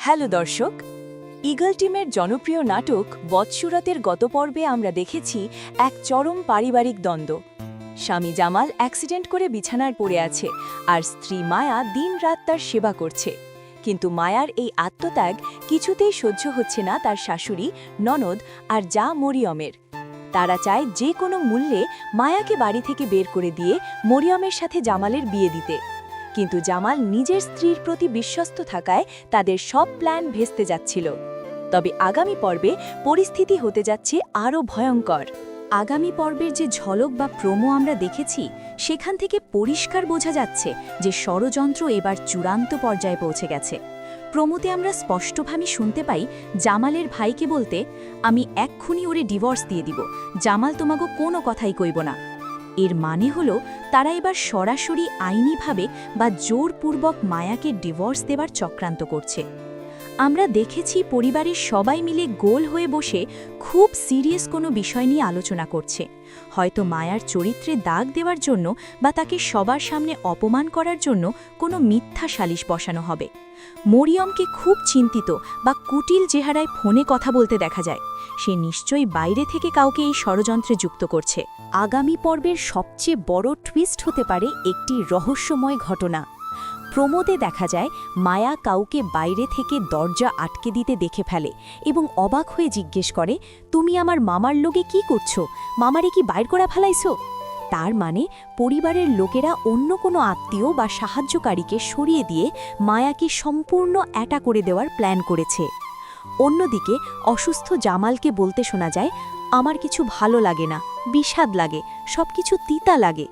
Hello দর্শক, eagle টিমের জনপ্রিয় নাটক বৎসুরতের গত পর্বে আমরা দেখেছি এক চরম পারিবারিক দ্বন্দ্ব। স্বামী জামাল অ্যাক্সিডেন্ট করে বিছানায় পড়ে আছে আর স্ত্রী মায়া দিনরাত তার সেবা করছে। কিন্তু মায়ার এই আত্মত্যাগ কিছুতেই সহ্য হচ্ছে না তার শাশুড়ি, ননদ আর যা মরিয়মের। তারা চায় যে কোনো মূল্যে মায়াকে বাড়ি থেকে বের করে দিয়ে মরিয়মের সাথে জামালের বিয়ে দিতে। কিন্তু জামাল নিজের স্ত্রীর প্রতি বিশ্বস্ত থাকায় তাদের সব প্ল্যান ভেস্তে যাচ্ছিল। তবে আগামী পর্বে পরিস্থিতি হতে যাচ্ছে আরও ভয়ঙ্কর। আগামী পর্বের যে ঝলক বা প্রোমো আমরা দেখেছি, সেখান থেকে পরিষ্কার বোঝা যাচ্ছে যে ষড়যন্ত্র এবার চূড়ান্ত পর্যায়ে পৌঁছে গেছে। প্রোমোতে আমরা স্পষ্টভাবে শুনতে পাই জামালের ভাইকে বলতে, আমি এক্ষুনি ওরে ডিভোর্স দিয়ে দিব, জামাল তোমাকে কোনো কথাই কইব না। এর মানে হলো তারা এবার সরাসরি আইনিভাবে বা জোরপূর্বক মায়াকে ডিভোর্স দেবার চক্রান্ত করছে। আমরা দেখেছি পরিবারের সবাই মিলে গোল হয়ে বসে খুব সিরিয়াস কোনো বিষয় নিয়ে আলোচনা করছে। হয়তো মায়ার চরিত্রে দাগ দেওয়ার জন্য বা তাকে সবার সামনে অপমান করার জন্য কোনো মিথ্যা সালিশ বসানো হবে। মরিয়মকে খুব চিন্তিত বা কুটিল চেহারায় ফোনে কথা বলতে দেখা যায়। সে নিশ্চয়ই বাইরে থেকে কাউকে এই ষড়যন্ত্রে যুক্ত করছে। আগামী পর্বের সবচেয়ে বড় টুইস্ট হতে পারে একটি রহস্যময় ঘটনা। প্রমোদে দেখা যায় মায়া কাউকে বাইরে থেকে দরজা আটকে দিতে দেখে ফেলে এবং অবাক হয়ে জিজ্ঞেস করে, তুমি আমার মামার লোকে কি করছো? মামারে কি বাইর করা ফেলাইছো? তার মানে পরিবারের লোকেরা অন্য কোনো আত্মীয় বা সাহায্যকারীকে সরিয়ে দিয়ে মায়াকে সম্পূর্ণ অ্যাটা করে দেওয়ার প্ল্যান করেছে। অন্যদিকে অসুস্থ জামালকে বলতে শোনা যায়, আমার কিছু ভালো লাগে না, বিষাদ লাগে, সবকিছু তিতা লাগে।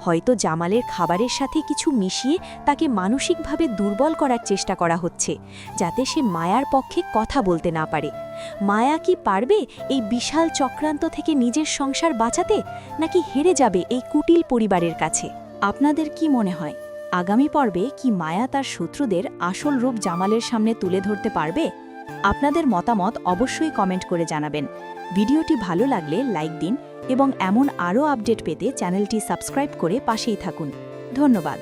হয়তো জামালের খাবারের সাথে কিছু মিশিয়ে তাকে মানসিকভাবে দুর্বল করার চেষ্টা করা হচ্ছে, যাতে সে মায়ার পক্ষে কথা বলতে না পারে। মায়া কি পারবে এই বিশাল চক্রান্ত থেকে নিজের সংসার বাঁচাতে, নাকি হেরে যাবে এই কুটিল পরিবারের কাছে? আপনাদের কি মনে হয়, আগামী পর্বে কি মায়া তার শত্রুদের আসল রূপ জামালের সামনে তুলে ধরতে পারবে? আপনাদের মতামত অবশ্যই কমেন্ট করে জানাবেন। ভিডিওটি ভালো লাগলে লাইক দিন এবং এমন আরও আপডেট পেতে চ্যানেলটি সাবস্ক্রাইব করে পাশেই থাকুন। ধন্যবাদ।